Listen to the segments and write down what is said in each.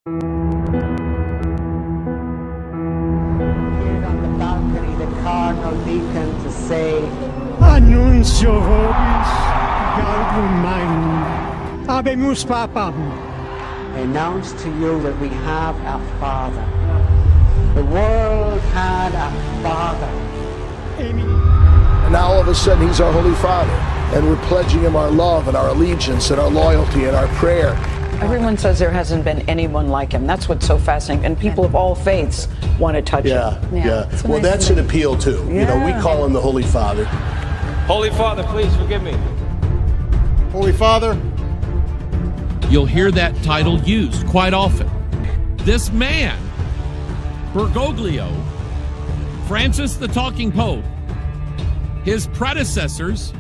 On the balcony, the cardinal deacon to say, Annuncio vobis gaudium magnum, habemus papam. I announce to you that we have a Father. The world had a Father. And now all of a sudden he's our Holy Father, and we're pledging him our love and our allegiance and our loyalty and our prayer. Everyone says there hasn't been anyone like him. That's what's so fascinating. And people of all faiths want to touch him. Yeah. Well, that's an appeal too. Yeah. You know, we call him the Holy Father. Holy Father, please forgive me. Holy Father. You'll hear that title used quite often. This man, Bergoglio, Francis the Talking Pope, his predecessors,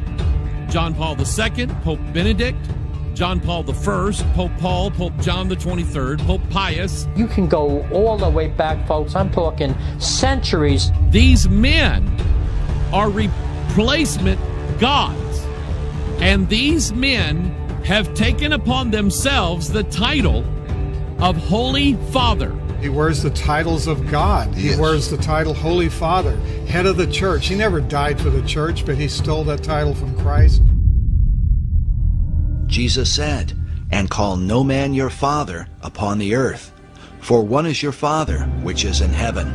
John Paul II, Pope Benedict, John Paul I, Pope Paul, Pope John the 23rd, Pope Pius. You can go all the way back, folks. I'm talking centuries. These men are replacement gods. And these men have taken upon themselves the title of Holy Father. He wears the titles of God. He wears the title Holy Father, head of the church. He never died for the church, but he stole that title from Christ. Jesus said, "And call no man your father upon the earth, for one is your Father which is in heaven."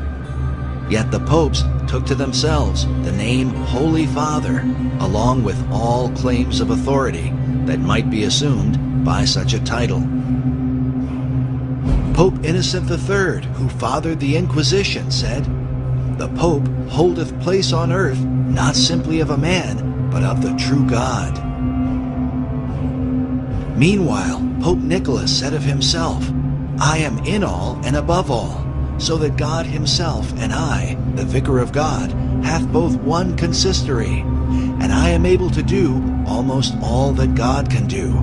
Yet the popes took to themselves the name Holy Father, along with all claims of authority that might be assumed by such a title. Pope Innocent III, who fathered the Inquisition, said, "The Pope holdeth place on earth, not simply of a man, but of the true God." Meanwhile, Pope Nicholas said of himself, "I am in all and above all, so that God himself and I, the Vicar of God, hath both one consistory, and I am able to do almost all that God can do.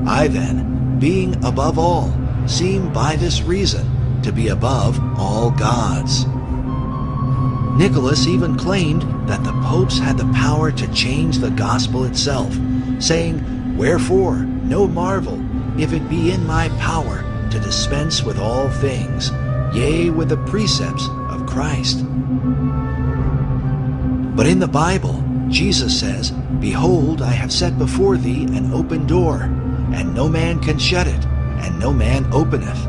I then, being above all, seem by this reason to be above all gods." Nicholas even claimed that the popes had the power to change the gospel itself, saying, "Wherefore, no marvel, if it be in my power to dispense with all things, yea, with the precepts of Christ." But in the Bible, Jesus says, "Behold, I have set before thee an open door, and no man can shut it, and no man openeth."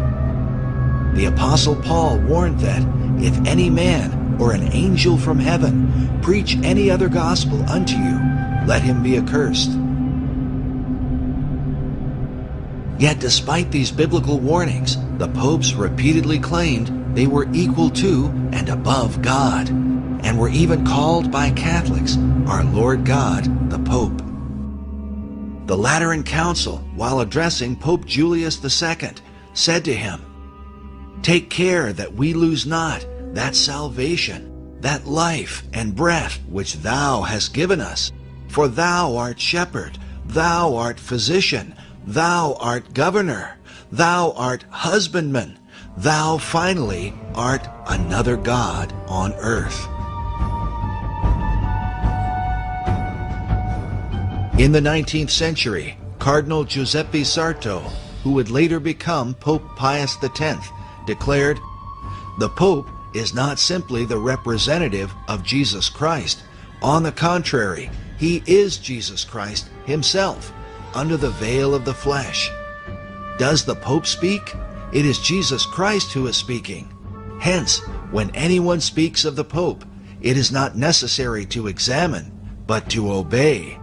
The Apostle Paul warned that, "If any man or an angel from heaven preach any other gospel unto you, let him be accursed." Yet despite these biblical warnings, the popes repeatedly claimed they were equal to and above God, and were even called by Catholics our Lord God, the Pope. The Lateran Council, while addressing Pope Julius II, said to him, "Take care that we lose not that salvation, that life and breath which thou hast given us, for thou art shepherd, thou art physician, thou art governor, thou art husbandman, thou finally art another God on earth." In the 19th century, Cardinal Giuseppe Sarto, who would later become Pope Pius X, declared, "The Pope is not simply the representative of Jesus Christ. On the contrary, he is Jesus Christ himself, under the veil of the flesh." Does the Pope speak? It is Jesus Christ who is speaking. Hence, when anyone speaks of the Pope, it is not necessary to examine, but to obey.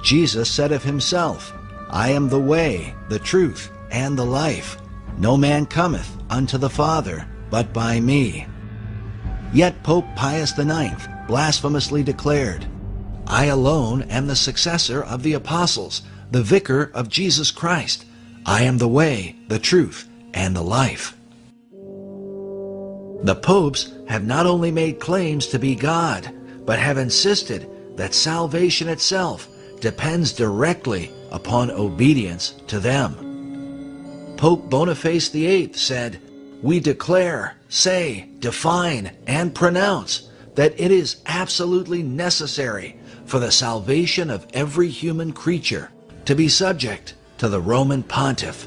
Jesus said of himself, "I am the way, the truth, and the life. No man cometh unto the Father but by me." Yet Pope Pius IX blasphemously declared, "I alone am the successor of the apostles, the vicar of Jesus Christ. I am the way, the truth, and the life." The popes have not only made claims to be God, but have insisted that salvation itself depends directly upon obedience to them. Pope Boniface VIII said, "We declare, say, define, and pronounce that it is absolutely necessary for the salvation of every human creature to be subject to the Roman Pontiff."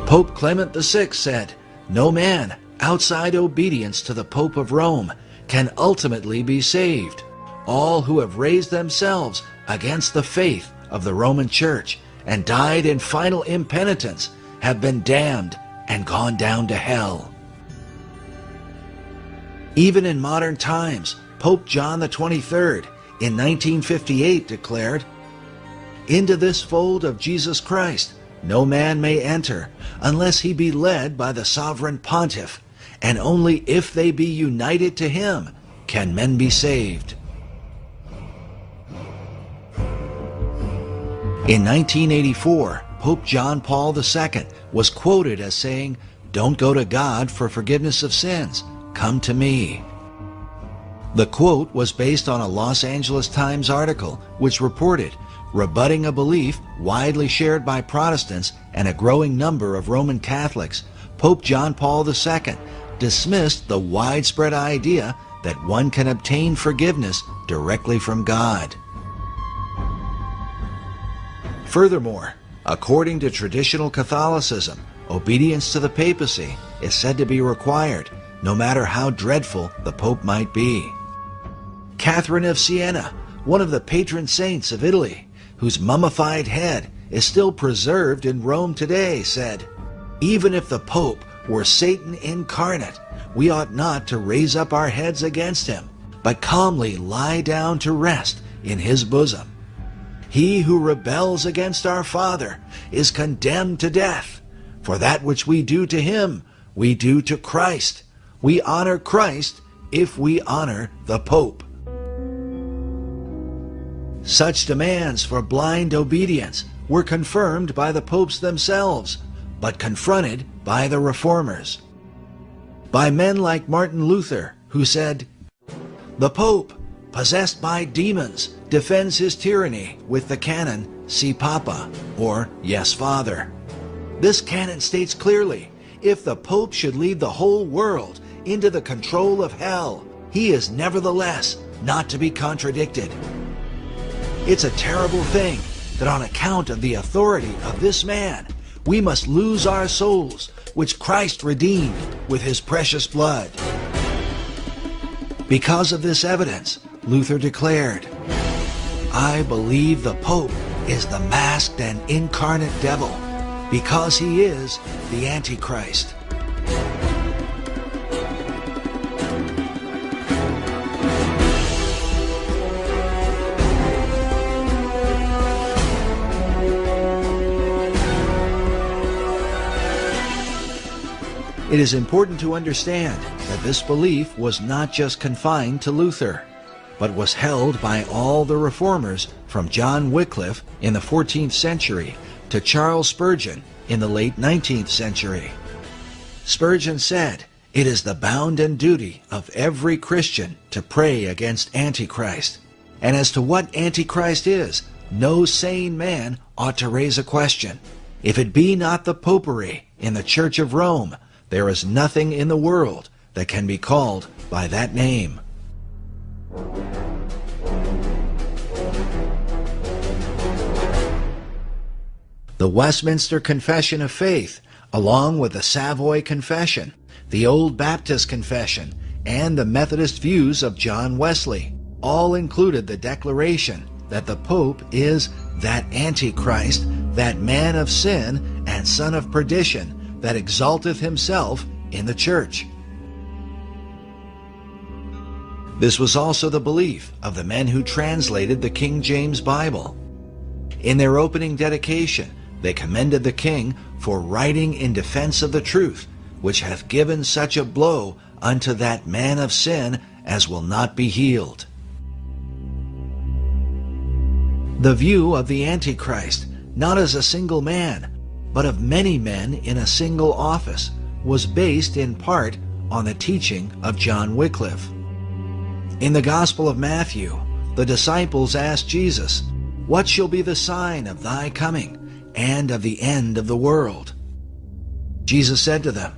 Pope Clement VI said, "No man outside obedience to the Pope of Rome can ultimately be saved. All who have raised themselves against the faith of the Roman Church and died in final impenitence have been damned and gone down to hell." Even in modern times, Pope John XXIII in 1958 declared, "Into this fold of Jesus Christ no man may enter unless he be led by the sovereign pontiff, and only if they be united to him can men be saved." In 1984, Pope John Paul II was quoted as saying, "Don't go to God for forgiveness of sins, come to me." The quote was based on a Los Angeles Times article which reported, rebutting a belief widely shared by Protestants and a growing number of Roman Catholics, Pope John Paul II dismissed the widespread idea that one can obtain forgiveness directly from God. Furthermore, according to traditional Catholicism, obedience to the papacy is said to be required, no matter how dreadful the Pope might be. Catherine of Siena, one of the patron saints of Italy, whose mummified head is still preserved in Rome today, said, "Even if the Pope were Satan incarnate, we ought not to raise up our heads against him, but calmly lie down to rest in his bosom. He who rebels against our Father is condemned to death. For that which we do to him, we do to Christ. We honor Christ if we honor the Pope." Such demands for blind obedience were confirmed by the popes themselves, but confronted by the reformers. By men like Martin Luther, who said, "The Pope, possessed by demons, defends his tyranny with the canon, Si Papa, or Yes, Father. This canon states clearly, if the Pope should lead the whole world into the control of hell, he is nevertheless not to be contradicted. It's a terrible thing that on account of the authority of this man, we must lose our souls, which Christ redeemed with his precious blood." Because of this evidence, Luther declared, "I believe the Pope is the masked and incarnate devil, because he is the Antichrist." It is important to understand that this belief was not just confined to Luther, but was held by all the reformers from John Wycliffe in the 14th century to Charles Spurgeon in the late 19th century. Spurgeon said, "It is the bounden duty of every Christian to pray against Antichrist. And as to what Antichrist is, no sane man ought to raise a question. If it be not the popery in the Church of Rome, there is nothing in the world that can be called by that name." The Westminster Confession of Faith, along with the Savoy Confession, the Old Baptist Confession, and the Methodist views of John Wesley, all included the declaration that the Pope is that Antichrist, that man of sin and son of perdition, that exalteth himself in the church. This was also the belief of the men who translated the King James Bible. In their opening dedication, they commended the king for writing in defense of the truth, which hath given such a blow unto that man of sin as will not be healed. The view of the Antichrist, not as a single man, but of many men in a single office, was based in part on the teaching of John Wycliffe. In the Gospel of Matthew, the disciples asked Jesus, "What shall be the sign of thy coming and of the end of the world?" Jesus said to them,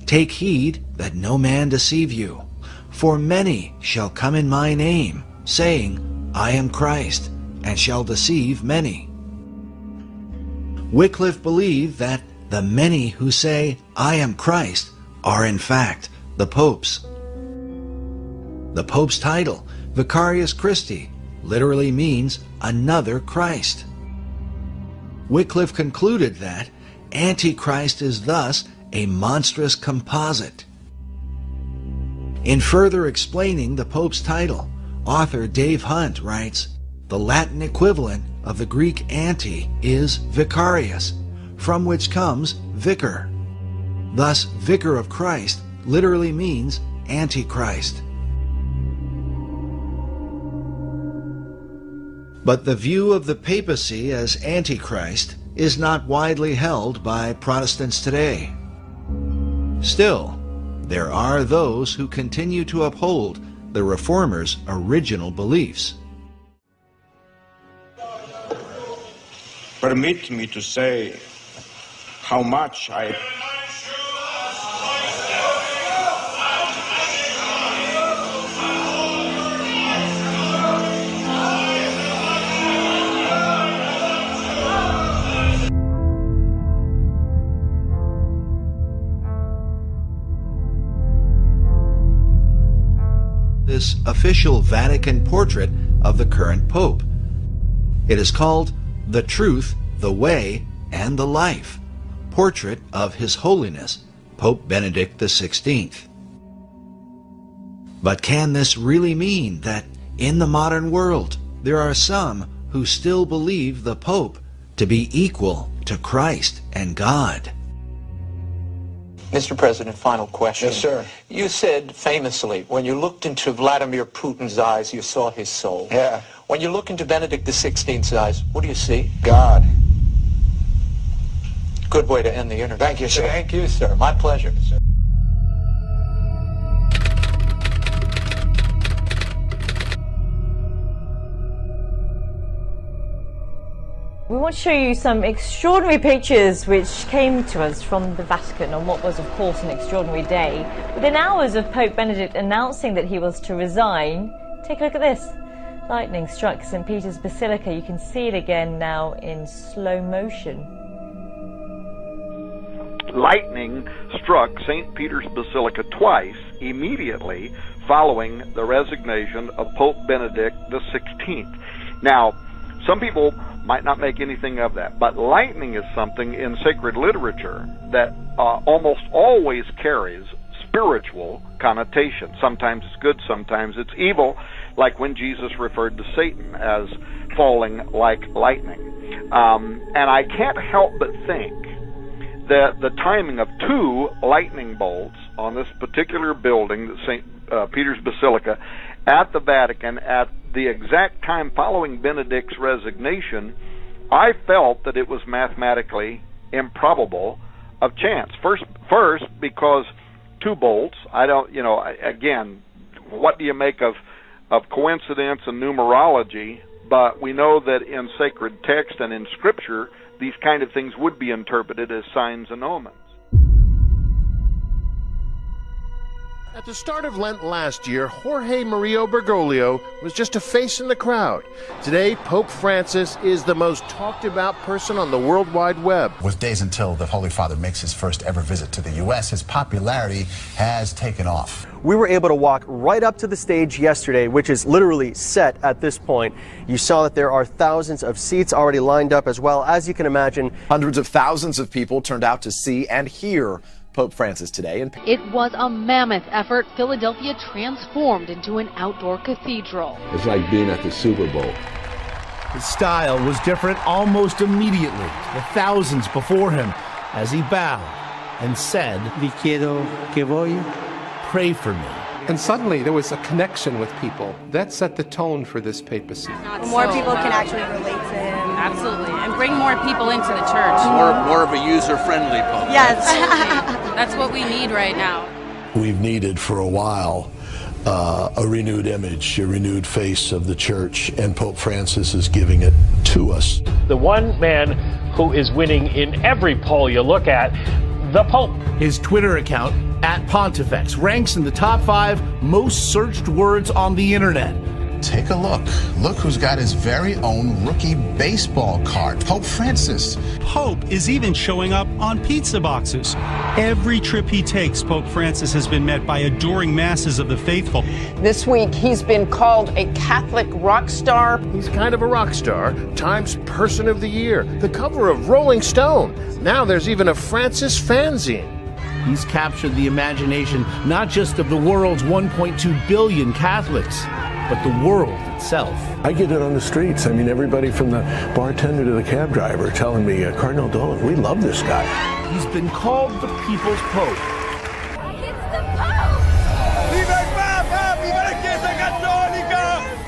"Take heed that no man deceive you, for many shall come in my name, saying, I am Christ, and shall deceive many." Wycliffe believed that the many who say, I am Christ, are in fact the Pope's. The Pope's title, Vicarius Christi, literally means another Christ. Wycliffe concluded that Antichrist is thus a monstrous composite. In further explaining the Pope's title, author Dave Hunt writes, the Latin equivalent of the Greek anti is vicarius, from which comes vicar. Thus, Vicar of Christ literally means Antichrist. But the view of the papacy as Antichrist is not widely held by Protestants today. Still, there are those who continue to uphold the Reformers' original beliefs. Permit me to say how much I this official Vatican portrait of the current Pope. It is called The Truth, the Way, and the Life, Portrait of His Holiness, Pope Benedict XVI. But can this really mean that in the modern world there are some who still believe the Pope to be equal to Christ and God? Mr. President, final question. Yes, sir. You said famously, when you looked into Vladimir Putin's eyes, you saw his soul. Yeah. When you look into Benedict XVI's eyes, what do you see? God. Good way to end the interview. Thank you, sir. Thank you, sir. My pleasure. We want to show you some extraordinary pictures which came to us from the Vatican on what was, of course, an extraordinary day. Within hours of Pope Benedict announcing that he was to resign, take a look at this. Lightning struck St. Peter's Basilica. You can see it again now in slow motion. Lightning struck St. Peter's Basilica twice immediately following the resignation of Pope Benedict XVI. Now, some people might not make anything of that, but lightning is something in sacred literature that almost always carries spiritual connotation. Sometimes it's good, sometimes it's evil, like when Jesus referred to Satan as falling like lightning. And I can't help but think that the timing of two lightning bolts on this particular building, the St. Peter's Basilica, at the Vatican, at the exact time following Benedict's resignation, I felt that it was mathematically improbable of chance. First, because two bolts, I don't, again, what do you make of coincidence and numerology? But we know that in sacred text and in Scripture, these kind of things would be interpreted as signs and omens. At the start of Lent last year, Jorge Mario Bergoglio was just a face in the crowd. Today, Pope Francis is the most talked about person on the World Wide Web. With days until the Holy Father makes his first ever visit to the U.S., his popularity has taken off. We were able to walk right up to the stage yesterday, which is literally set at this point. You saw that there are thousands of seats already lined up as well. As you can imagine, hundreds of thousands of people turned out to see and hear Pope Francis today. It was a mammoth effort. Philadelphia transformed into an outdoor cathedral. It's like being at the Super Bowl. His style was different almost immediately. The thousands before him as he bowed and said, "Pray for me." And suddenly there was a connection with people. That set the tone for this papacy. More people can actually relate to him. Absolutely. And bring more people into the church. More of a user-friendly pope. Yes. That's what we need right now. We've needed for a while a renewed image, a renewed face of the church, and Pope Francis is giving it to us. The one man who is winning in every poll you look at, the Pope. His Twitter account, @Pontifex, ranks in the top 5 most searched words on the internet. take a look. Look who's got his very own rookie baseball card, Pope Francis. Pope is even showing up on pizza boxes. Every trip he takes, Pope Francis has been met by adoring masses of the faithful. This week, he's been called a Catholic rock star. He's kind of a rock star, Times Person of the Year, the cover of Rolling Stone. Now there's even a Francis fanzine. He's captured the imagination not just of the world's 1.2 billion Catholics, but the world itself. I get it on the streets. I mean, everybody from the bartender to the cab driver telling me, Cardinal Dolan, we love this guy. He's been called the People's Pope.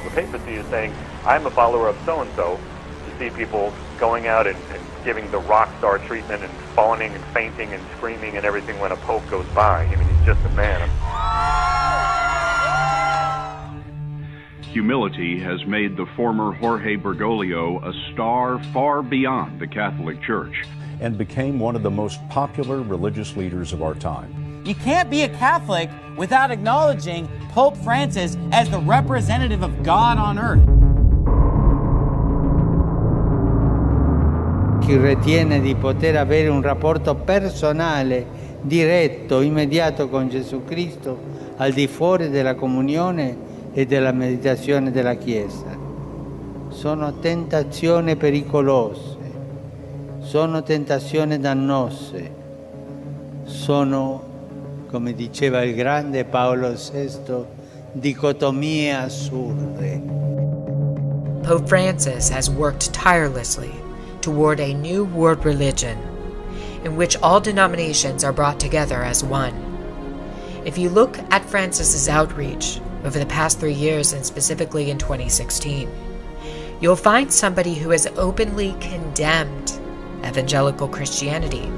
The papacy is saying, I'm a follower of so-and-so. You see people going out and giving the rock star treatment and fawning and fainting and screaming and everything when a pope goes by. I mean, he's just a man. Humility has made the former Jorge Bergoglio a star far beyond the Catholic Church, and became one of the most popular religious leaders of our time. You can't be a Catholic without acknowledging Pope Francis as the representative of God on earth. Chi ritiene di poter avere un rapporto personale, diretto, immediato con Gesù Cristo, al di fuori della comunione e della meditazione della Chiesa. Sono tentazioni pericolose, sono tentazioni dannose, sono, come diceva il grande Paolo VI, dicotomie assurde. Pope Francis has worked tirelessly toward a new world religion in which all denominations are brought together as one. If you look at Francis's outreach over the past 3 years, and specifically in 2016, you'll find somebody who has openly condemned evangelical Christianity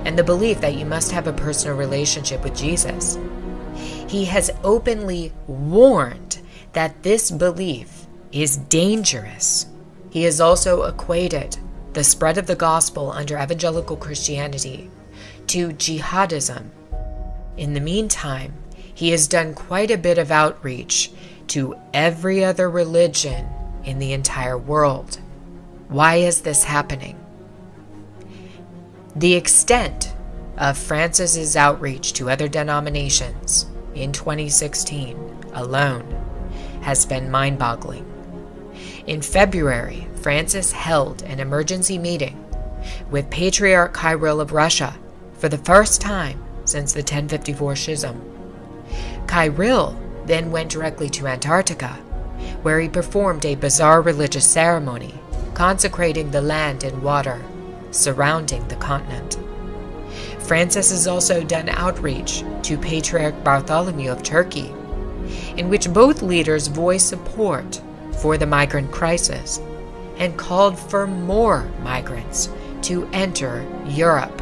and the belief that you must have a personal relationship with Jesus. He has openly warned that this belief is dangerous. He has also equated the spread of the gospel under evangelical Christianity to jihadism. In the meantime, he has done quite a bit of outreach to every other religion in the entire world. Why is this happening? The extent of Francis's outreach to other denominations in 2016 alone has been mind-boggling. In February, Francis held an emergency meeting with Patriarch Kirill of Russia for the first time since the 1054 Schism. Kirill then went directly to Antarctica, where he performed a bizarre religious ceremony consecrating the land and water surrounding the continent. Francis has also done outreach to Patriarch Bartholomew of Turkey, in which both leaders voiced support for the migrant crisis and called for more migrants to enter Europe.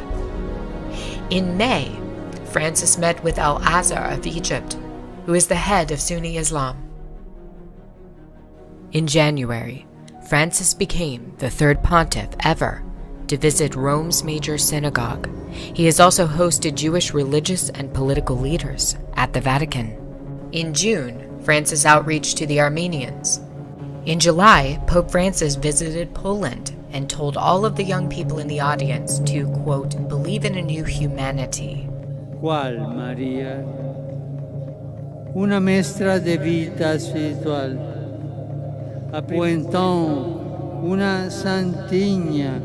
In May, Francis met with Al-Azhar of Egypt, who is the head of Sunni Islam. In January, Francis became the third pontiff ever to visit Rome's major synagogue. He has also hosted Jewish religious and political leaders at the Vatican. In June, Francis outreached to the Armenians. In July, Pope Francis visited Poland and told all of the young people in the audience to, quote, believe in a new humanity. ¿Cuál, María? Una maestra de vida espiritual. O então, una santinha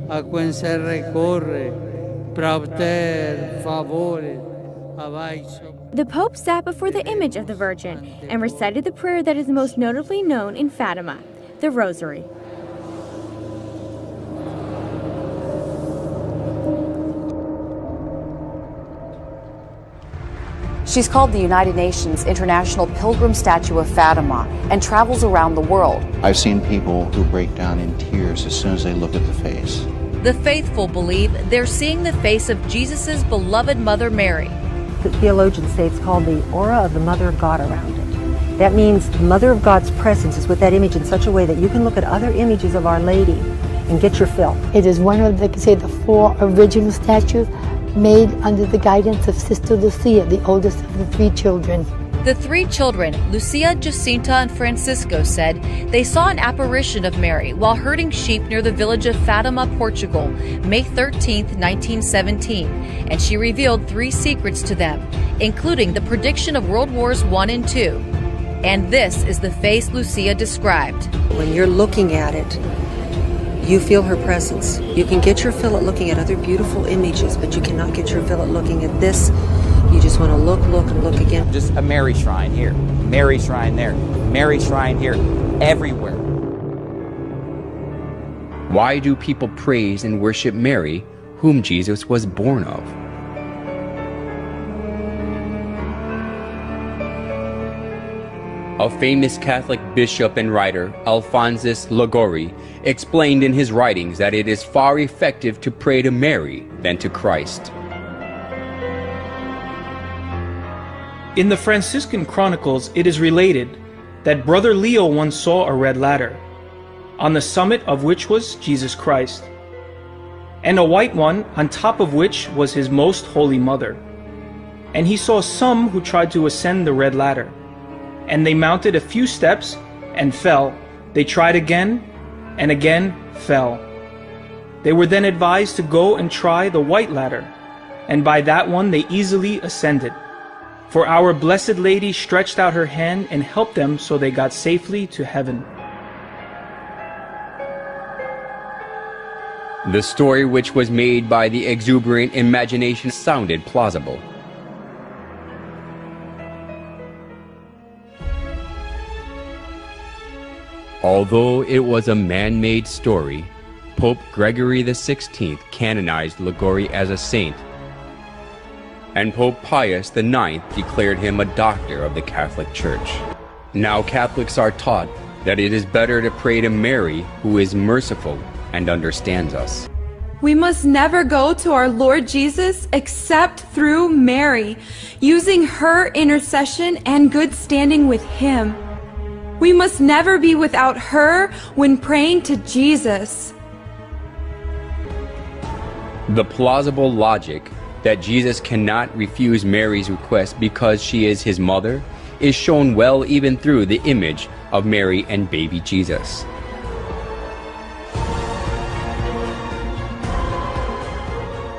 a quem se recorre para obter favores abaixo. The Pope sat before the image of the Virgin and recited the prayer that is most notably known in Fatima, the Rosary. She's called the United Nations International Pilgrim Statue of Fatima and travels around the world. I've seen people who break down in tears as soon as they look at the face. The faithful believe they're seeing the face of Jesus' beloved Mother Mary. The theologians say it's called the aura of the Mother of God around it. That means the Mother of God's presence is with that image in such a way that you can look at other images of Our Lady and get your fill. It is one of, they could say, the 4 original statues made under the guidance of Sister Lucia, the oldest of the 3 children. The three children, Lucia, Jacinta, and Francisco, said they saw an apparition of Mary while herding sheep near the village of Fatima, Portugal, May 13, 1917, and she revealed 3 secrets to them, including the prediction of World Wars I and II. And this is the face Lucia described. When you're looking at it, you feel her presence. You can get your fill at looking at other beautiful images, but you cannot get your fill at looking at this. You just want to look, and look again. Just a Mary shrine here, Mary shrine there, Mary shrine here, everywhere. Why do people praise and worship Mary, whom Jesus was born of? A famous Catholic bishop and writer, Alphonsus Liguori, explained in his writings that it is far effective to pray to Mary than to Christ. In the Franciscan Chronicles, it is related that Brother Leo once saw a red ladder, on the summit of which was Jesus Christ, and a white one on top of which was his most holy mother. And he saw some who tried to ascend the red ladder, and they mounted a few steps and fell. They tried again and again fell. They were then advised to go and try the white ladder, and by that one they easily ascended. For our Blessed Lady stretched out her hand and helped them, so they got safely to heaven. The story, which was made by the exuberant imagination, sounded plausible. Although it was a man-made story, Pope Gregory XVI canonized Liguori as a saint, and Pope Pius IX declared him a doctor of the Catholic Church. Now Catholics are taught that it is better to pray to Mary, who is merciful and understands us. We must never go to our Lord Jesus except through Mary, using her intercession and good standing with Him. We must never be without her when praying to Jesus. The plausible logic that Jesus cannot refuse Mary's request because she is his mother is shown well even through the image of Mary and baby Jesus.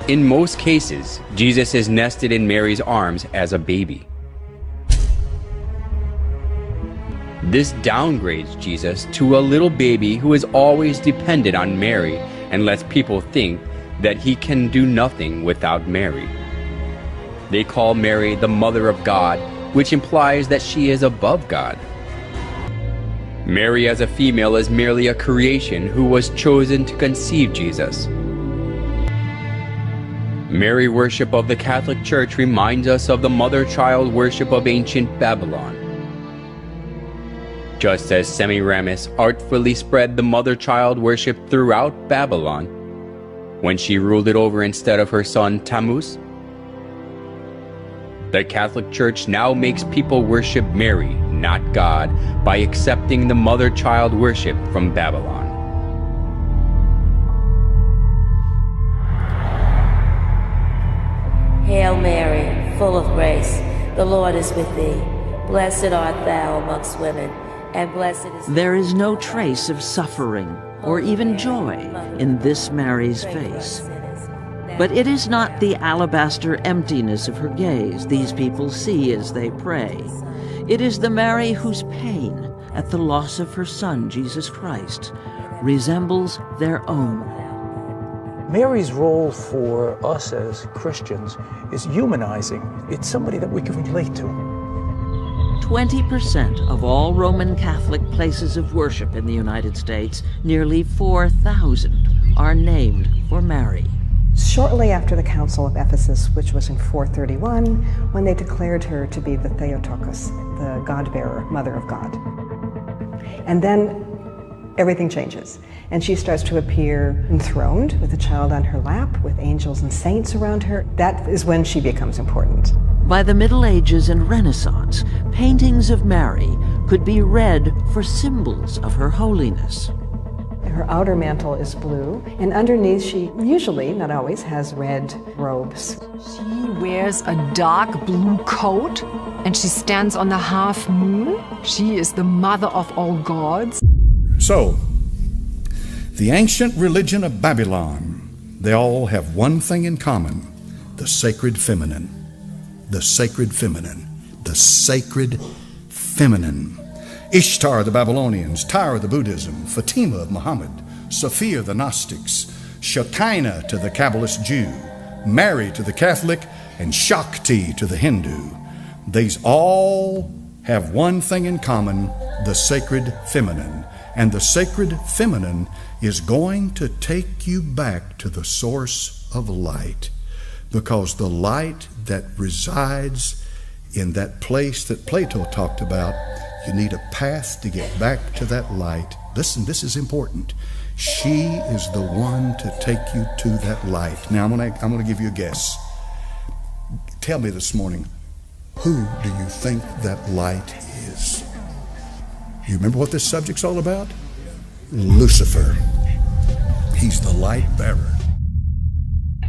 In most cases, Jesus is nested in Mary's arms as a baby. This downgrades Jesus to a little baby who is always dependent on Mary and lets people think that he can do nothing without Mary. They call Mary the Mother of God, which implies that she is above God. Mary as a female is merely a creation who was chosen to conceive Jesus. Mary worship of the Catholic Church reminds us of the mother-child worship of ancient Babylon. Just as Semiramis artfully spread the mother-child worship throughout Babylon, when she ruled it over instead of her son Tammuz, the Catholic Church now makes people worship Mary, not God, by accepting the mother-child worship from Babylon. Hail Mary, full of grace, the Lord is with thee. Blessed art thou amongst women, and blessed is... There is no trace of suffering or even joy in this Mary's face. But it is not the alabaster emptiness of her gaze these people see as they pray. It is the Mary whose pain at the loss of her son, Jesus Christ, resembles their own. Mary's role for us as Christians is humanizing. It's somebody that we can relate to. 20% of all Roman Catholic places of worship in the United States, nearly 4,000, are named for Mary. Shortly after the Council of Ephesus, which was in 431, when they declared her to be the Theotokos, the God-bearer, Mother of God. And then everything changes, and she starts to appear enthroned with a child on her lap, with angels and saints around her. That is when she becomes important. By the Middle Ages and Renaissance, paintings of Mary could be read for symbols of her holiness. Her outer mantle is blue, and underneath she usually, not always, has red robes. She wears a dark blue coat, and she stands on the half moon. She is the mother of all gods. So, the ancient religion of Babylon, they all have one thing in common: the sacred feminine. The sacred feminine. The sacred feminine. Ishtar the Babylonians, Tyre the Buddhism, Fatima of Muhammad, Sophia the Gnostics, Shekinah to the Kabbalist Jew, Mary to the Catholic, and Shakti to the Hindu. These all have one thing in common: the sacred feminine. And the sacred feminine is going to take you back to the source of light, because the light that resides in that place that Plato talked about, you need a path to get back to that light. Listen, this is important. She is the one to take you to that light. Now, I'm going to give you a guess. Tell me this morning, who do you think that light is? You remember what this subject's all about? Lucifer. He's the light bearer.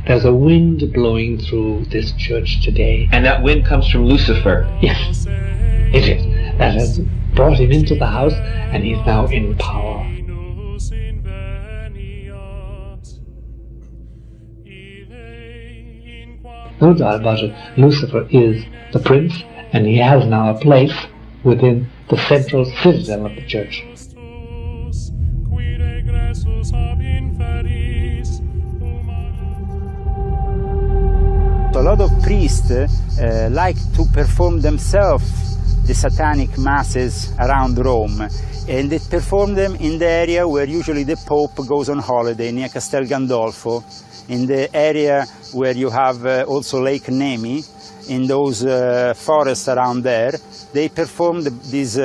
There's a wind blowing through this church today. And that wind comes from Lucifer. Yes, it is. That has brought him into the house, and he's now in power. No doubt about it, Lucifer is the prince, and he has now a place within the central citadel of the church. A lot of priests like to perform themselves the satanic masses around Rome, and they perform them in the area where usually the Pope goes on holiday, near Castel Gandolfo, in the area where you have also Lake Nemi, in those forests around there. They perform these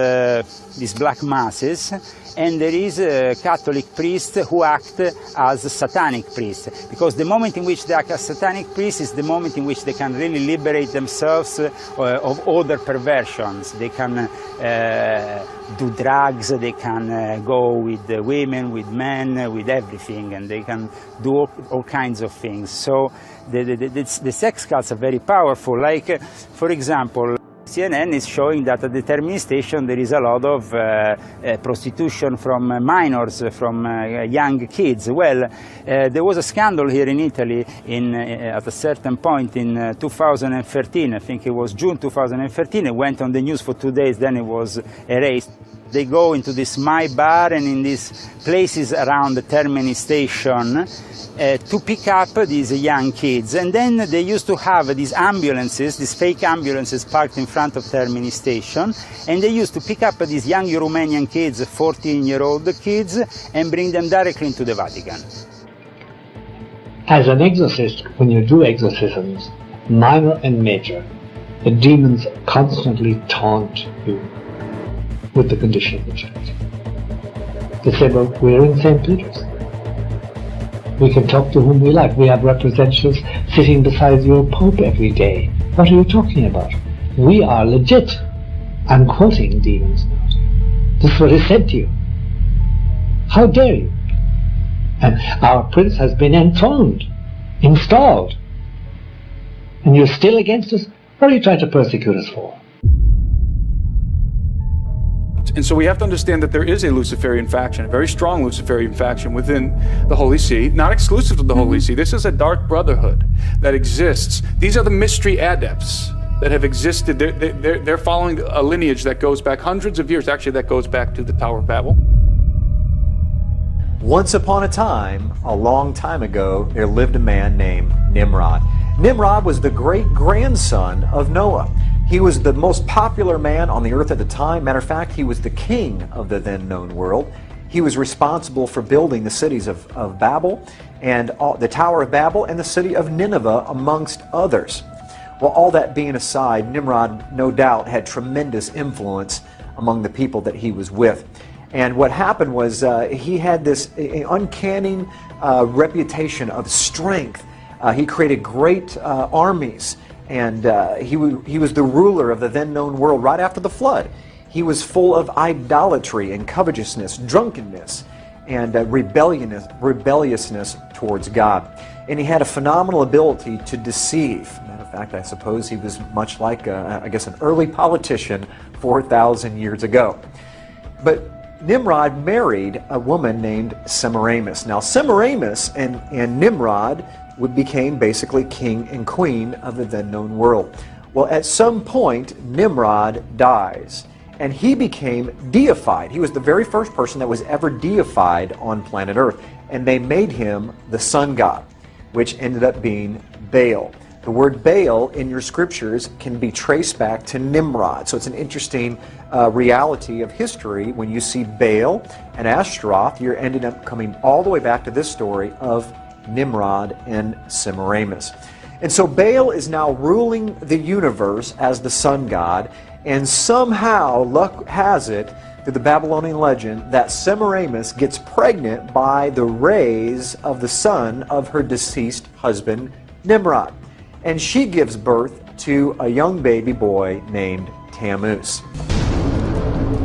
black masses, and there is a Catholic priest who act as a satanic priest, because the moment in which they act as satanic priest is the moment in which they can really liberate themselves of other perversions. They can do drugs, they can go with women, with men, with everything, and they can do all kinds of things. So the sex cults are very powerful. Like, for example, CNN is showing that at the terminal station there is a lot of prostitution from minors, from young kids. Well, there was a scandal here in Italy at a certain point in 2013, I think it was June 2013, it went on the news for 2 days, then it was erased. They go into this My Bar and in these places around the Termini station to pick up these young kids. And then they used to have these ambulances, these fake ambulances parked in front of Termini station, and they used to pick up these young Romanian kids, 14-year-old kids, and bring them directly into the Vatican. As an exorcist, when you do exorcisms, minor and major, the demons constantly taunt you with the condition of the church. They say, well, we're in St. Peter's. We can talk to whom we like. We have representatives sitting beside your Pope every day. What are you talking about? We are legit. I'm quoting demons now. This is what is said to you. How dare you? And our prince has been enthroned, installed. And you're still against us? What are you trying to persecute us for? And so we have to understand that there is a Luciferian faction, a very strong Luciferian faction within the Holy See, not exclusive to the Holy See. This is a dark brotherhood that exists. These are the mystery adepts that have existed. They're following a lineage that goes back hundreds of years. Actually, that goes back to the Tower of Babel. Once upon a time, a long time ago, there lived a man named Nimrod. Nimrod was the great-grandson of Noah. He was the most popular man on the earth at the time. Matter of fact, he was the king of the then known world. He was responsible for building the cities of Babel and the Tower of Babel and the city of Nineveh, amongst others. Well, all that being aside, Nimrod no doubt had tremendous influence among the people that he was with. And what happened was he had this uncanny reputation of strength. He created great armies. And he was the ruler of the then known world right after the flood. He was full of idolatry and covetousness, drunkenness, and rebelliousness towards God. And he had a phenomenal ability to deceive. Matter of fact, I suppose he was much like, I guess, an early politician 4,000 years ago. But Nimrod married a woman named Semiramis. Now, Semiramis and Nimrod became basically king and queen of the then known world. Well, at some point, Nimrod dies, and he became deified. He was the very first person that was ever deified on planet Earth, and they made him the sun god, which ended up being Baal. The word Baal in your scriptures can be traced back to Nimrod. So it's an interesting reality of history. When you see Baal and Ashtaroth, you're ended up coming all the way back to this story of Nimrod and Semiramis. And so Baal is now ruling the universe as the sun god, and somehow luck has it through the Babylonian legend that Semiramis gets pregnant by the rays of the sun of her deceased husband Nimrod. And she gives birth to a young baby boy named Tammuz.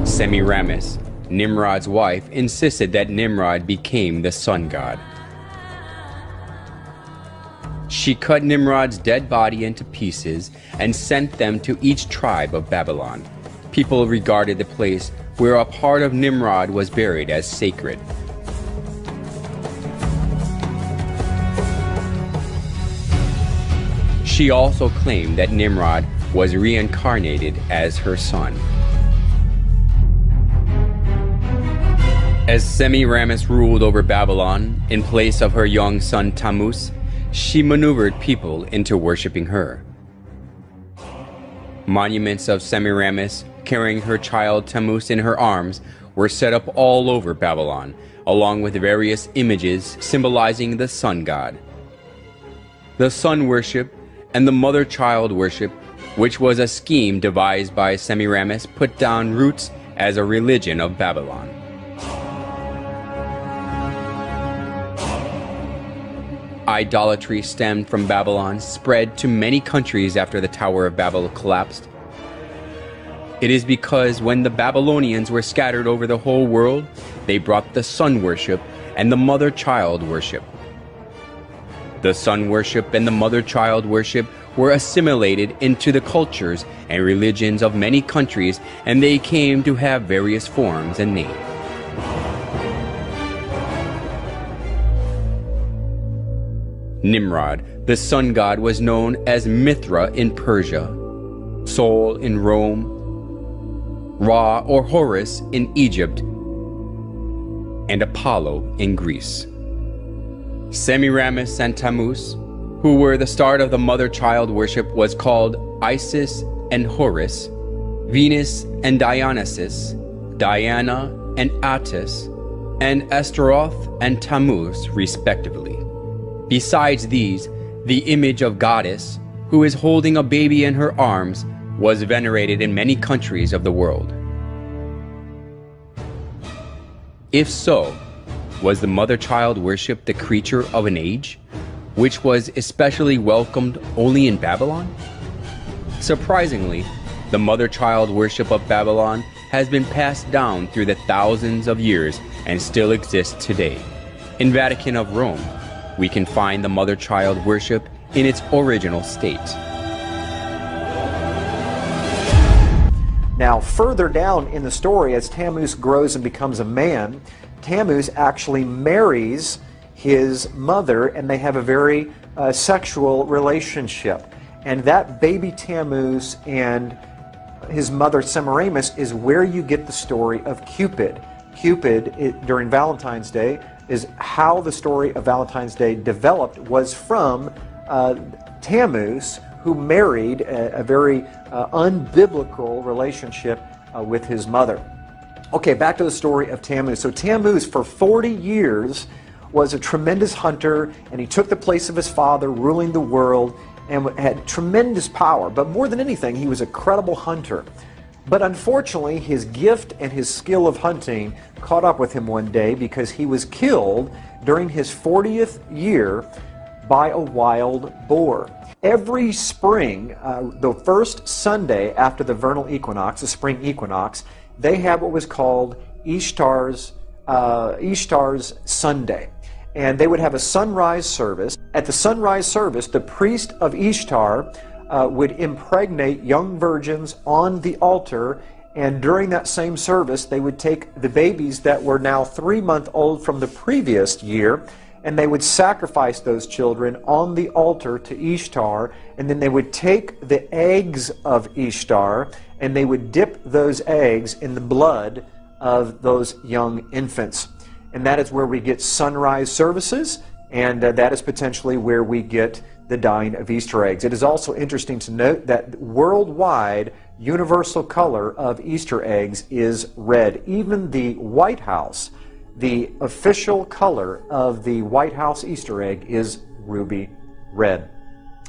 Semiramis, Nimrod's wife, insisted that Nimrod became the sun god. She cut Nimrod's dead body into pieces and sent them to each tribe of Babylon. People regarded the place where a part of Nimrod was buried as sacred. She also claimed that Nimrod was reincarnated as her son. As Semiramis ruled over Babylon in place of her young son Tammuz, she maneuvered people into worshiping her. Monuments of Semiramis carrying her child Tammuz in her arms were set up all over Babylon, along with various images symbolizing the sun god. The sun worship and the mother-child worship, which was a scheme devised by Semiramis, put down roots as a religion of Babylon. Idolatry stemmed from Babylon, spread to many countries after the Tower of Babel collapsed. It is because when the Babylonians were scattered over the whole world, they brought the sun worship and the mother-child worship. The sun worship and the mother-child worship were assimilated into the cultures and religions of many countries, and they came to have various forms and names. Nimrod, the sun god, was known as Mithra in Persia, Sol in Rome, Ra or Horus in Egypt, and Apollo in Greece. Semiramis and Tammuz, who were the start of the mother-child worship, was called Isis and Horus, Venus and Dionysus, Diana and Attis, and Astaroth and Tammuz, respectively. Besides these, the image of goddess, who is holding a baby in her arms, was venerated in many countries of the world. If so, was the mother-child worship the creature of an age, which was especially welcomed only in Babylon? Surprisingly, the mother-child worship of Babylon has been passed down through the thousands of years and still exists today. In Vatican of Rome, we can find the mother-child worship in its original state. Now, further down in the story, as Tammuz grows and becomes a man, Tammuz actually marries his mother, and they have a very sexual relationship. And that baby Tammuz and his mother Semiramis is where you get the story of Cupid. Cupid, during Valentine's Day, is how the story of Valentine's Day developed, was from Tammuz, who married a very unbiblical relationship with his mother. Okay, back to the story of Tammuz. So Tammuz, for 40 years, was a tremendous hunter, and he took the place of his father, ruling the world, and had tremendous power. But more than anything, he was a credible hunter. But unfortunately, his gift and his skill of hunting caught up with him one day, because he was killed during his 40th year by a wild boar. Every spring, the first Sunday after the vernal equinox, the spring equinox, they had what was called Ishtar's Ishtar's Sunday. And they would have a sunrise service. At the sunrise service, the priest of Ishtar would impregnate young virgins on the altar, and during that same service, they would take the babies that were now 3-month-old from the previous year, and they would sacrifice those children on the altar to Ishtar, and then they would take the eggs of Ishtar, and they would dip those eggs in the blood of those young infants. And that is where we get sunrise services, and that is potentially where we get the dyeing of Easter eggs. It is also interesting to note that worldwide universal color of Easter eggs is red. Even the White House, the official color of the White House Easter egg is ruby red.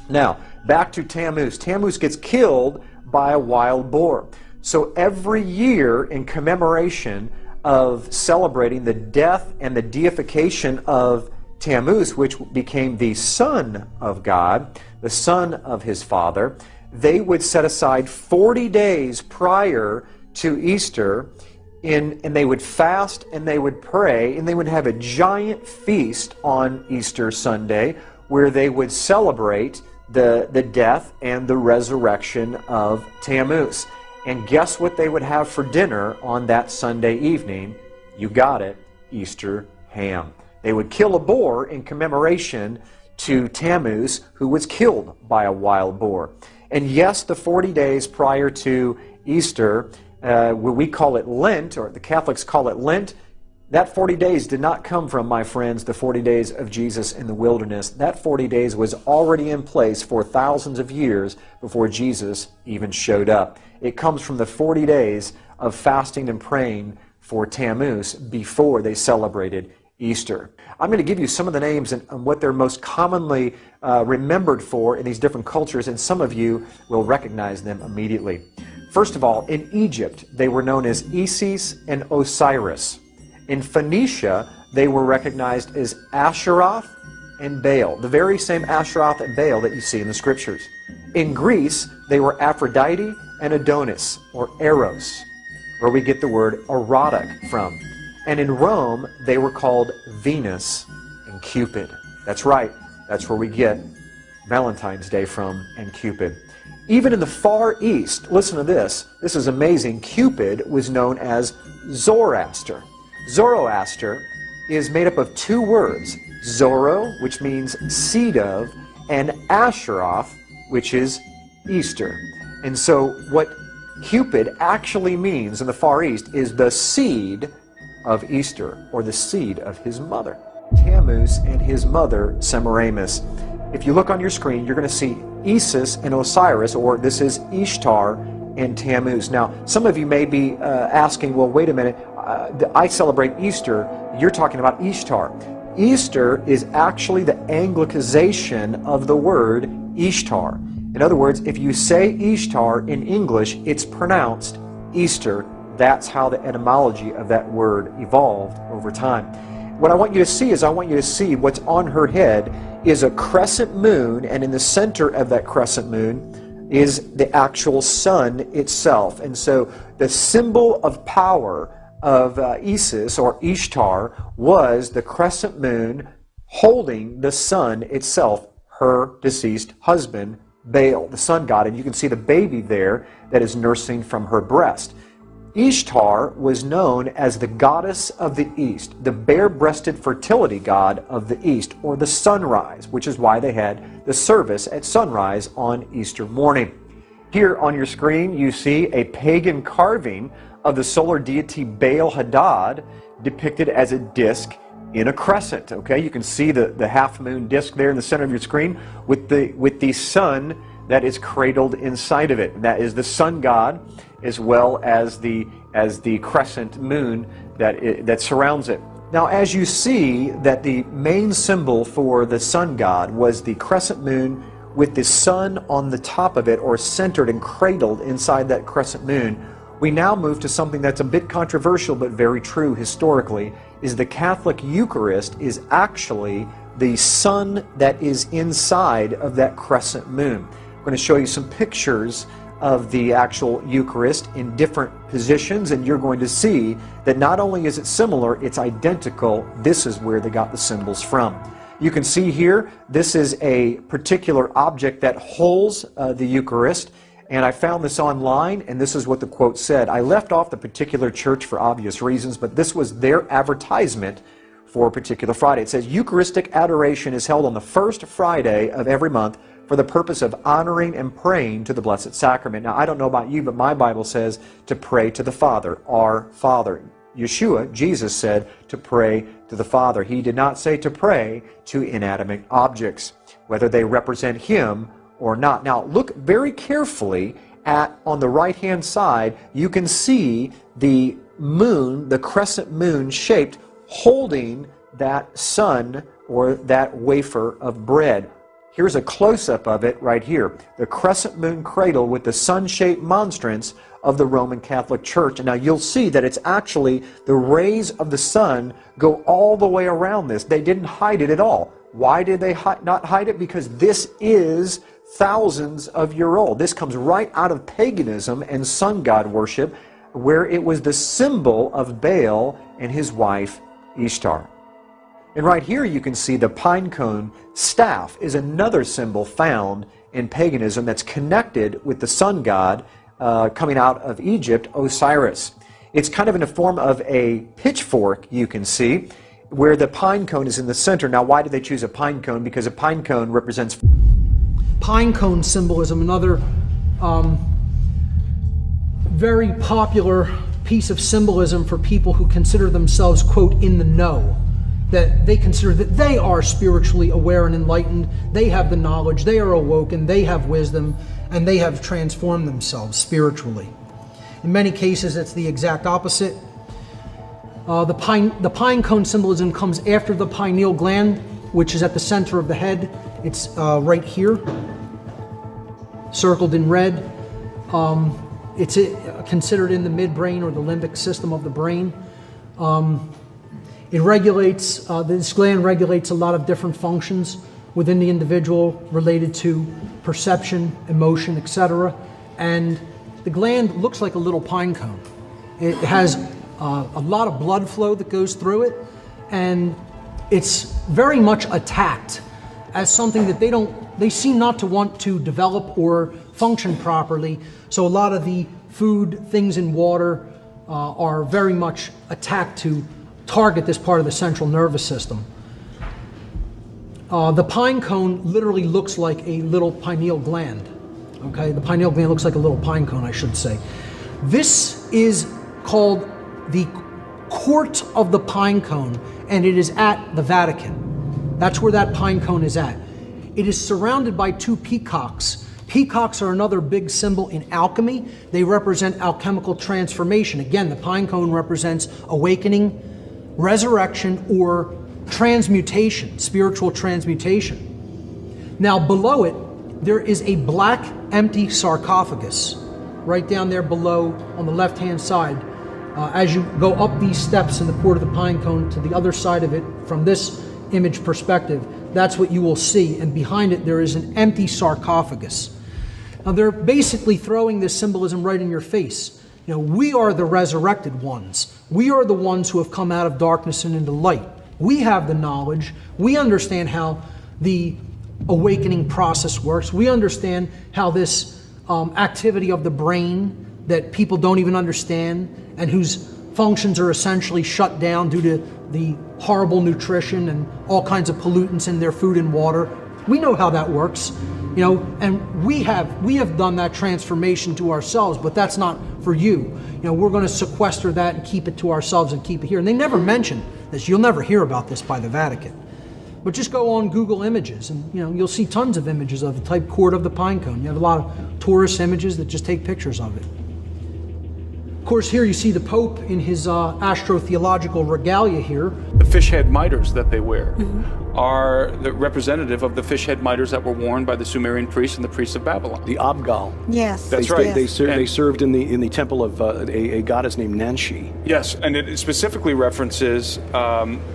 Now, back to Tammuz. Tammuz gets killed by a wild boar. So every year, in commemoration of celebrating the death and the deification of Tammuz, which became the son of God, the son of his father, they would set aside 40 days prior to Easter, and they would fast and they would pray, and they would have a giant feast on Easter Sunday where they would celebrate the death and the resurrection of Tammuz. And guess what they would have for dinner on that Sunday evening? You got it, Easter ham. They would kill a boar in commemoration to Tammuz, who was killed by a wild boar. And yes, the 40 days prior to Easter, where we call it Lent, or the Catholics call it Lent, that 40 days did not come from, my friends, the 40 days of Jesus in the wilderness. That 40 days was already in place for thousands of years before Jesus even showed up. It comes from the 40 days of fasting and praying for Tammuz before they celebrated Easter. I'm going to give you some of the names and what they're most commonly remembered for in these different cultures, and some of you will recognize them immediately. First of all, in Egypt, they were known as Isis and Osiris. In Phoenicia, they were recognized as Asheroth and Baal, the very same Asheroth and Baal that you see in the scriptures. In Greece, they were Aphrodite and Adonis, or Eros, where we get the word erotic from. And in Rome, they were called Venus and Cupid. That's right, that's where we get Valentine's Day from, and Cupid. Even in the Far East, listen to this, this is amazing, Cupid was known as Zoroaster. Zoroaster is made up of two words, Zoro, which means seed of, and Asheroth, which is Easter. And so what Cupid actually means in the Far East is the seed of Easter, or the seed of his mother. Tammuz and his mother, Semiramis. If you look on your screen, you're going to see Isis and Osiris, or this is Ishtar and Tammuz. Now, some of you may be asking, well, wait a minute, I celebrate Easter, you're talking about Ishtar. Easter is actually the Anglicization of the word Ishtar. In other words, if you say Ishtar in English, it's pronounced Easter. That's how the etymology of that word evolved over time. What I want you to see is, I want you to see what's on her head is a crescent moon, and in the center of that crescent moon is the actual sun itself. And so the symbol of power of Isis, or Ishtar, was the crescent moon holding the sun itself, her deceased husband, Baal, the sun god. And you can see the baby there that is nursing from her breast. Ishtar was known as the goddess of the East, the bare-breasted fertility god of the East, or the sunrise, which is why they had the service at sunrise on Easter morning. Here on your screen you see a pagan carving of the solar deity Baal Hadad depicted as a disc in a crescent. Okay, you can see the half-moon disc there in the center of your screen with the sun that is cradled inside of it. That is the sun god, as well as the crescent moon that surrounds it. Now, as you see that the main symbol for the sun god was the crescent moon with the sun on the top of it, or centered and cradled inside that crescent moon, we now move to something that's a bit controversial but very true historically, is the Catholic Eucharist is actually the sun that is inside of that crescent moon. I'm going to show you some pictures of the actual Eucharist in different positions, and you're going to see that not only is it similar, it's identical. This is where they got the symbols from. You can see here, this is a particular object that holds the Eucharist, and I found this online, and this is what the quote said. I left off the particular church for obvious reasons, but this was their advertisement for a particular Friday. It says, Eucharistic adoration is held on the first Friday of every month for the purpose of honoring and praying to the Blessed Sacrament. Now, I don't know about you, but my Bible says to pray to the Father, our Father. Yeshua, Jesus, said to pray to the Father. He did not say to pray to inanimate objects, whether they represent Him or not. Now, look very carefully at, on the right-hand side, you can see the moon, the crescent moon shaped, holding that sun or that wafer of bread. Here's a close-up of it right here. The crescent moon cradle with the sun-shaped monstrance of the Roman Catholic Church. And now you'll see that it's actually the rays of the sun go all the way around this. They didn't hide it at all. Why did they not hide it? Because this is thousands of years old. This comes right out of paganism and sun god worship, where it was the symbol of Baal and his wife Ishtar. And right here you can see the pine cone staff is another symbol found in paganism that's connected with the sun god coming out of Egypt, Osiris. It's kind of in the form of a pitchfork, you can see, where the pine cone is in the center. Now, why did they choose a pine cone? Because a pine cone represents... Pine cone symbolism, another very popular piece of symbolism for people who consider themselves, quote, in the know. That they consider that they are spiritually aware and enlightened, they have the knowledge, they are awoken, they have wisdom, and they have transformed themselves spiritually. In many cases, it's the exact opposite. The pine cone symbolism comes after the pineal gland, which is at the center of the head. It's right here, circled in red. It's considered in the midbrain or the limbic system of the brain. It regulates, this gland regulates a lot of different functions within the individual related to perception, emotion, etc. And the gland looks like a little pine cone. It has a lot of blood flow that goes through it, and it's very much attacked as something that they seem not to want to develop or function properly. So a lot of the food, things in water are very much attacked to target this part of the central nervous system. The pine cone literally looks like a little pineal gland. Okay, the pineal gland looks like a little pine cone, I should say. This is called the Court of the Pine Cone, and it is at the Vatican. That's where that pine cone is at. It is surrounded by two peacocks. Peacocks are another big symbol in alchemy. They represent alchemical transformation. Again, the pine cone represents awakening, resurrection, or transmutation, spiritual transmutation. Now below it, there is a black empty sarcophagus right down there below on the left-hand side. As you go up these steps in the Court of the Pine Cone to the other side of it, from this image perspective, that's what you will see. And behind it, there is an empty sarcophagus. Now they're basically throwing this symbolism right in your face. You know, we are the resurrected ones. We are the ones who have come out of darkness and into light. We have the knowledge. We understand how the awakening process works. We understand how this activity of the brain that people don't even understand and whose functions are essentially shut down due to the horrible nutrition and all kinds of pollutants in their food and water. We know how that works, you know, and we have done that transformation to ourselves, but that's not for you. You know, we're going to sequester that and keep it to ourselves and keep it here. And they never mention this. You'll never hear about this by the Vatican. But just go on Google Images and, you know, you'll see tons of images of the type Court of the Pine Cone. You have a lot of tourist images that just take pictures of it. Of course, here you see the Pope in his astrotheological regalia here. The fish head miters that they wear are the representative of the fish head miters that were worn by the Sumerian priests and the priests of Babylon. The Abgal. Yes. That's right. They served in the temple of a goddess named Nanshi. Yes, and it specifically references who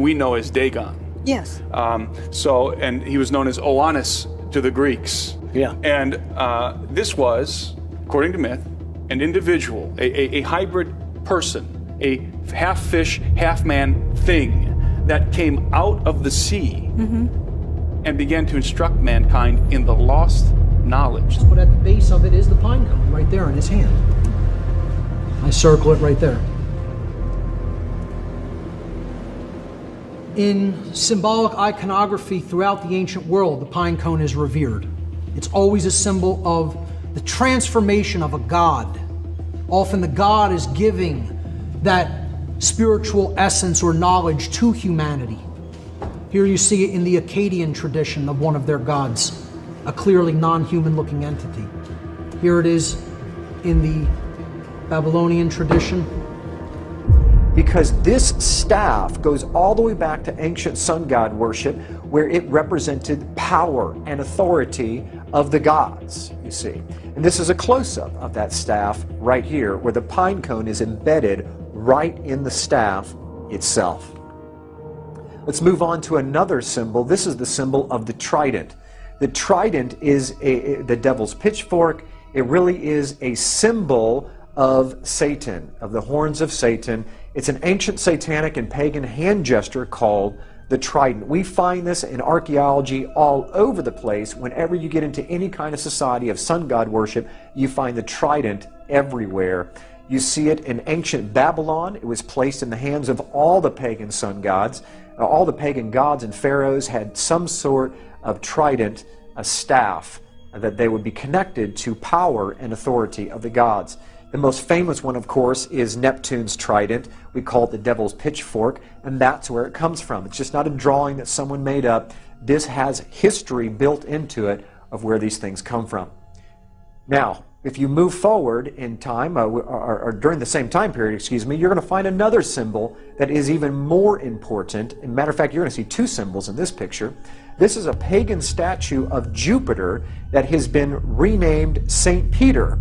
we know as Dagon. Yes. And he was known as Oannes to the Greeks. Yeah. And this was, according to myth, an individual, a hybrid person, a half fish, half man thing that came out of the sea and began to instruct mankind in the lost knowledge. But at the base of it is the pine cone right there in his hand. I circle it right there. In symbolic iconography throughout the ancient world, the pine cone is revered. It's always a symbol of the transformation of a god. Often the god is giving that spiritual essence or knowledge to humanity. Here you see it in the Akkadian tradition of one of their gods, a clearly non-human looking entity. Here it is in the Babylonian tradition. Because this staff goes all the way back to ancient sun god worship, where it represented power and authority of the gods, you see. And this is a close-up of that staff right here, where the pine cone is embedded right in the staff itself. Let's move on to another symbol. This is the symbol of the trident. The trident is the devil's pitchfork. It really is a symbol of Satan, of the horns of Satan. It's an ancient satanic and pagan hand gesture called the trident. We find this in archaeology all over the place. Whenever you get into any kind of society of sun god worship, you find the trident everywhere. You see it in ancient Babylon. It was placed in the hands of all the pagan sun gods. All the pagan gods and pharaohs had some sort of trident, a staff, that they would be connected to power and authority of the gods. The most famous one, of course, is Neptune's trident. We call it the devil's pitchfork, and that's where it comes from. It's just not a drawing that someone made up. This has history built into it of where these things come from. Now, if you move forward in time, or during the same time period, you're going to find another symbol that is even more important. As a matter of fact, you're going to see two symbols in this picture. This is a pagan statue of Jupiter that has been renamed St. Peter.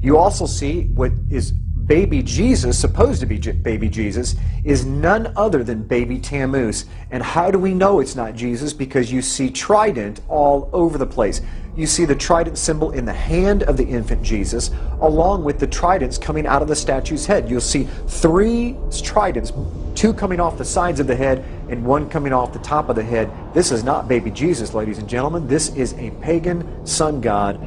You also see what is baby Jesus, supposed to be baby Jesus, is none other than baby Tammuz. And how do we know it's not Jesus? Because you see trident all over the place. You see the trident symbol in the hand of the infant Jesus, along with the tridents coming out of the statue's head. You'll see three tridents, two coming off the sides of the head and one coming off the top of the head. This is not baby Jesus, ladies and gentlemen. This is a pagan sun god,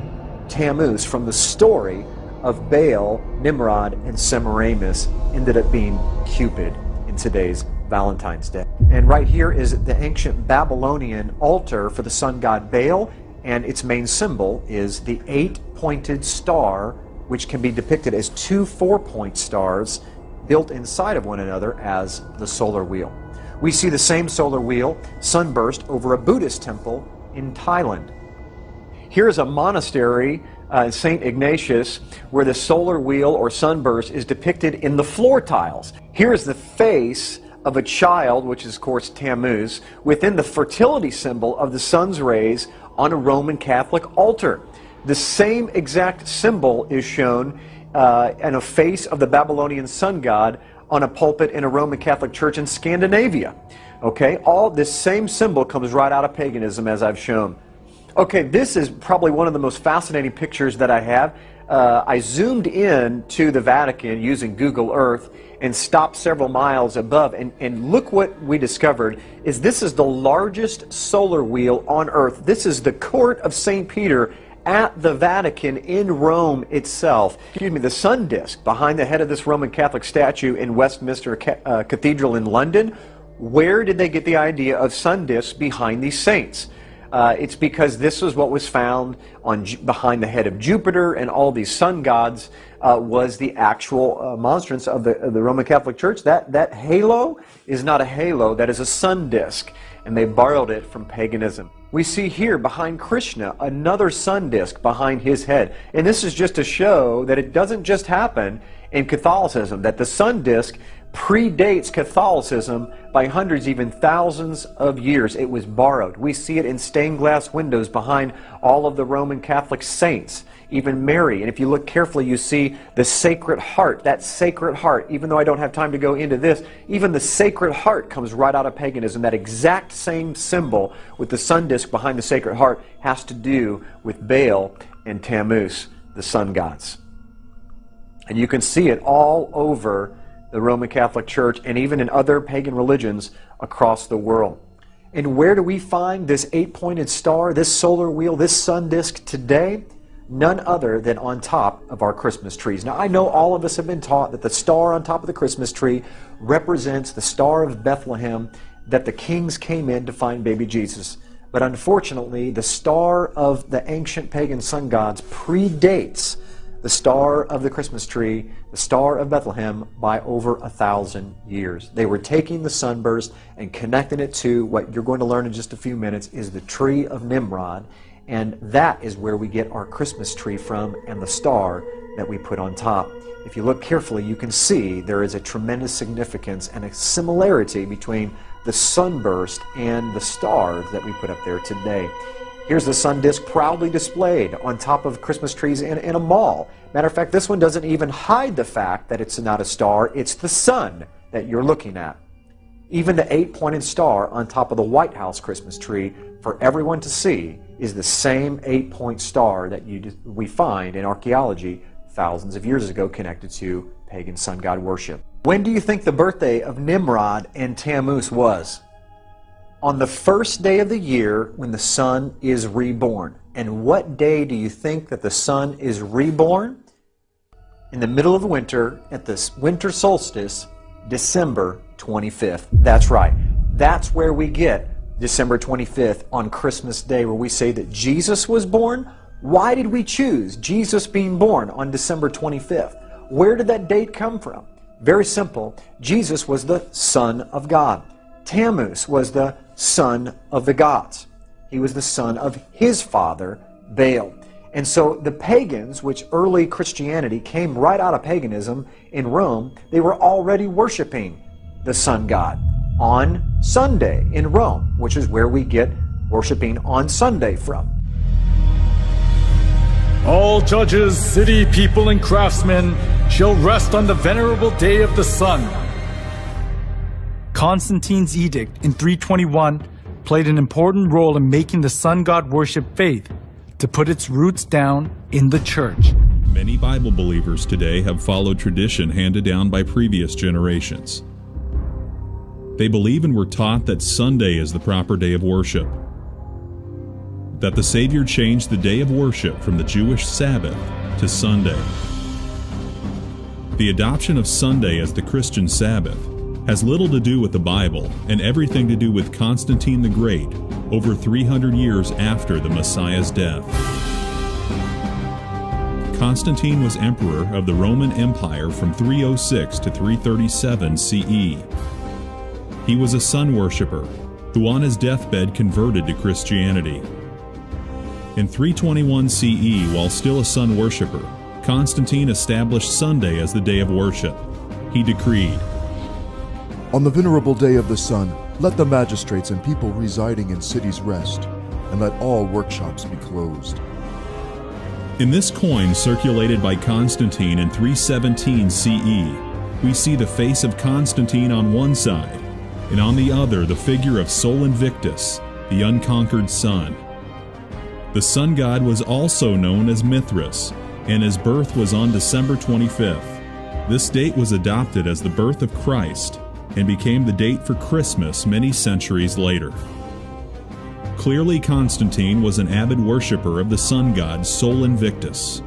Tammuz, from the story of Baal, Nimrod, and Semiramis, ended up being Cupid in today's Valentine's Day. And right here is the ancient Babylonian altar for the sun god Baal, and its main symbol is the 8-pointed star, which can be depicted as two 4-point stars built inside of one another as the solar wheel. We see the same solar wheel sunburst over a Buddhist temple in Thailand. Here's a monastery, St. Ignatius, where the solar wheel or sunburst is depicted in the floor tiles. Here's the face of a child, which is of course Tammuz, within the fertility symbol of the sun's rays on a Roman Catholic altar. The same exact symbol is shown in a face of the Babylonian sun god on a pulpit in a Roman Catholic church in Scandinavia. Okay, all this same symbol comes right out of paganism, as I've shown. Okay, this is probably one of the most fascinating pictures that I have. I zoomed in to the Vatican using Google Earth and stopped several miles above, and look what we discovered is this is the largest solar wheel on Earth. This is the court of St. Peter at the Vatican in Rome itself. Excuse me, the sun disk behind the head of this Roman Catholic statue in Westminster Cathedral in London. Where did they get the idea of sun disks behind these saints? It's because this was what was found behind the head of Jupiter and all these sun gods was the actual monstrance of the Roman Catholic Church. That halo is not a halo, that is a sun disk, and they borrowed it from paganism. We see here behind Krishna another sun disk behind his head, and this is just to show that it doesn't just happen in Catholicism, that the sun disk predates Catholicism by hundreds, even thousands of years. It was borrowed. We see it in stained glass windows behind all of the Roman Catholic saints, even Mary. And if you look carefully, you see the Sacred Heart. That Sacred Heart, even though I don't have time to go into this, even the Sacred Heart comes right out of paganism. That exact same symbol with the sun disk behind the Sacred Heart has to do with Baal and Tammuz, the sun gods. And you can see it all over the Roman Catholic Church and even in other pagan religions across the world. And where do we find this 8-pointed star, this solar wheel, this sun disk today? None other than on top of our Christmas trees. Now, I know all of us have been taught that the star on top of the Christmas tree represents the Star of Bethlehem, that the kings came in to find baby Jesus. But unfortunately, the star of the ancient pagan sun gods predates the star of the Christmas tree, the Star of Bethlehem, by over 1,000 years. They were taking the sunburst and connecting it to what you're going to learn in just a few minutes is the tree of Nimrod. And that is where we get our Christmas tree from and the star that we put on top. If you look carefully, you can see there is a tremendous significance and a similarity between the sunburst and the stars that we put up there today. Here's the sun disk proudly displayed on top of Christmas trees in a mall. Matter of fact, this one doesn't even hide the fact that it's not a star, it's the sun that you're looking at. Even the 8-pointed star on top of the White House Christmas tree, for everyone to see, is the same 8-point star that we find in archaeology thousands of years ago connected to pagan sun god worship. When do you think the birthday of Nimrod and Tammuz was? On the first day of the year when the sun is reborn. And what day do you think that the sun is reborn? In the middle of winter, at the winter solstice, December 25th. That's right. That's where we get December 25th on Christmas Day, where we say that Jesus was born. Why did we choose Jesus being born on December 25th? Where did that date come from? Very simple. Jesus was the Son of God. Tammuz was the son of the gods. He was the son of his father, Baal. And so the pagans, which early Christianity came right out of paganism in Rome, they were already worshiping the sun god on Sunday in Rome, which is where we get worshiping on Sunday from. All judges, city people, and craftsmen shall rest on the venerable day of the sun. Constantine's edict in 321 played an important role in making the sun god worship faith to put its roots down in the church. Many Bible believers today have followed tradition handed down by previous generations. They believe and were taught that Sunday is the proper day of worship, that the Savior changed the day of worship from the Jewish Sabbath to Sunday. The adoption of Sunday as the Christian Sabbath has little to do with the Bible and everything to do with Constantine the Great over 300 years after the Messiah's death. Constantine was emperor of the Roman Empire from 306 to 337 CE. He was a sun worshipper who on his deathbed converted to Christianity. In 321 CE, while still a sun worshipper, Constantine established Sunday as the day of worship. He decreed, "On the venerable day of the sun, let the magistrates and people residing in cities rest, and let all workshops be closed." In this coin circulated by Constantine in 317 CE, we see the face of Constantine on one side, and on the other the figure of Sol Invictus, the unconquered sun. The sun god was also known as Mithras, and his birth was on December 25th. This date was adopted as the birth of Christ and became the date for Christmas many centuries later. Clearly, Constantine was an avid worshipper of the sun god Sol Invictus.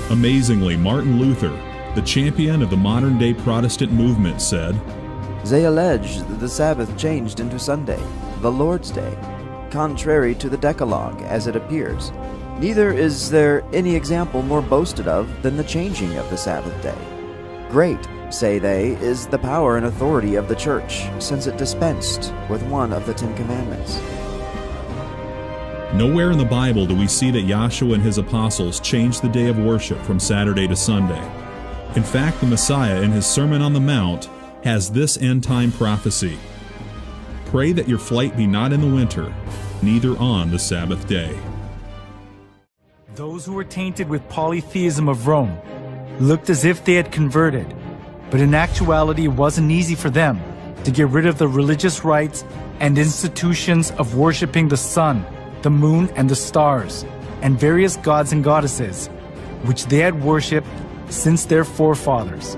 Amazingly, Martin Luther, the champion of the modern-day Protestant movement, said, "They allege that the Sabbath changed into Sunday, the Lord's Day, contrary to the Decalogue as it appears. Neither is there any example more boasted of than the changing of the Sabbath day. Great, say they, is the power and authority of the Church, since it dispensed with one of the 10 Commandments." Nowhere in the Bible do we see that Yahshua and his apostles changed the day of worship from Saturday to Sunday. In fact, the Messiah in his Sermon on the Mount has this end-time prophecy: "Pray that your flight be not in the winter, neither on the Sabbath day." Those who were tainted with polytheism of Rome looked as if they had converted, but in actuality it wasn't easy for them to get rid of the religious rites and institutions of worshiping the sun, the moon, and the stars, and various gods and goddesses, which they had worshipped since their forefathers.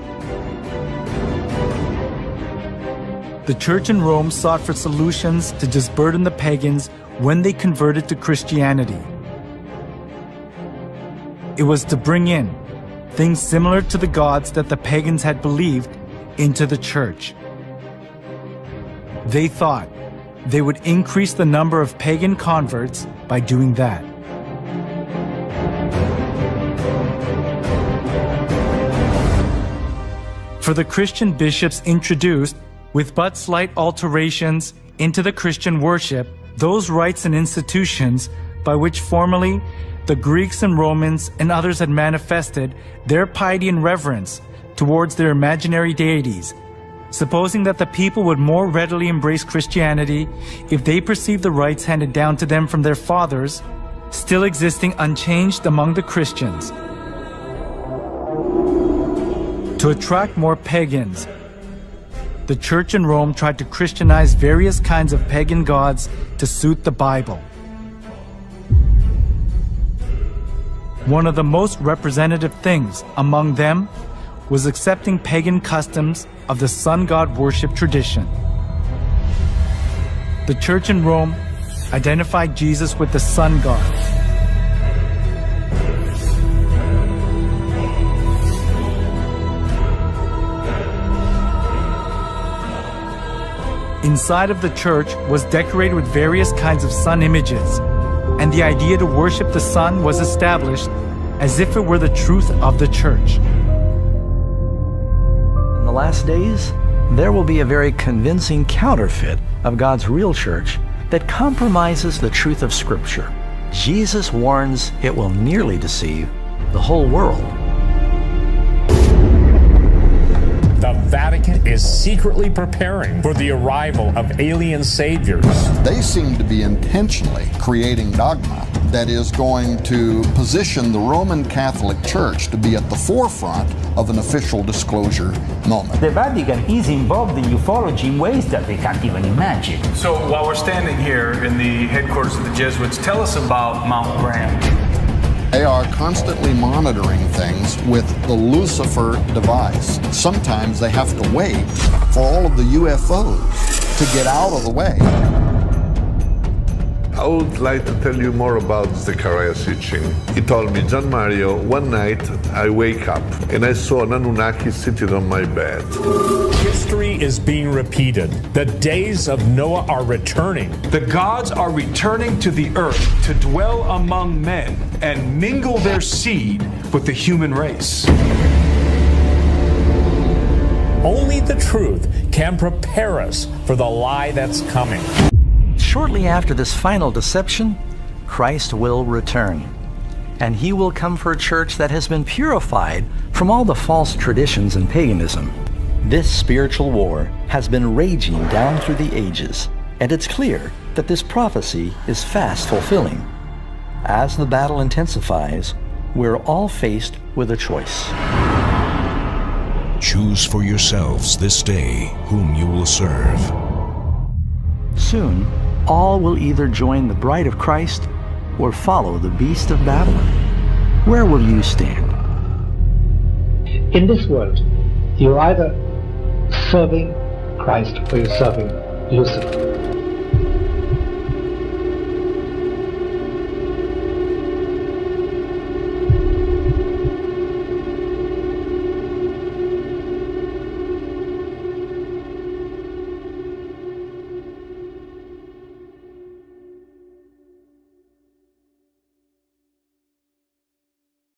The church in Rome sought for solutions to disburden the pagans when they converted to Christianity. It was to bring in things similar to the gods that the pagans had believed into the church. They thought they would increase the number of pagan converts by doing that. For the Christian bishops introduced, with but slight alterations into the Christian worship, those rites and institutions by which formerly the Greeks and Romans and others had manifested their piety and reverence towards their imaginary deities, supposing that the people would more readily embrace Christianity if they perceived the rites handed down to them from their fathers still existing unchanged among the Christians. To attract more pagans, the church in Rome tried to Christianize various kinds of pagan gods to suit the Bible. One of the most representative things among them was accepting pagan customs of the sun god worship tradition. The church in Rome identified Jesus with the sun god. Inside of the church was decorated with various kinds of sun images, and the idea to worship the sun was established as if it were the truth of the church. In the last days, there will be a very convincing counterfeit of God's real church that compromises the truth of Scripture. Jesus warns it will nearly deceive the whole world. The Vatican is secretly preparing for the arrival of alien saviors. They seem to be intentionally creating dogma that is going to position the Roman Catholic Church to be at the forefront of an official disclosure moment. The Vatican is involved in ufology in ways that they can't even imagine. So while we're standing here in the headquarters of the Jesuits, tell us about Mount Graham. They are constantly monitoring things with the Lucifer device. Sometimes they have to wait for all of the UFOs to get out of the way. I would like to tell you more about Zechariah Sitchin. He told me, John Mario, one night I wake up and I saw an Anunnaki sitting on my bed. History is being repeated. The days of Noah are returning. The gods are returning to the earth to dwell among men and mingle their seed with the human race. Only the truth can prepare us for the lie that's coming. Shortly after this final deception, Christ will return, and he will come for a church that has been purified from all the false traditions and paganism. This spiritual war has been raging down through the ages, and it's clear that this prophecy is fast fulfilling. As the battle intensifies, we're all faced with a choice. Choose for yourselves this day whom you will serve. Soon, all will either join the bride of Christ or follow the beast of Babylon. Where will you stand? In this world, you're either serving Christ or you're serving Lucifer.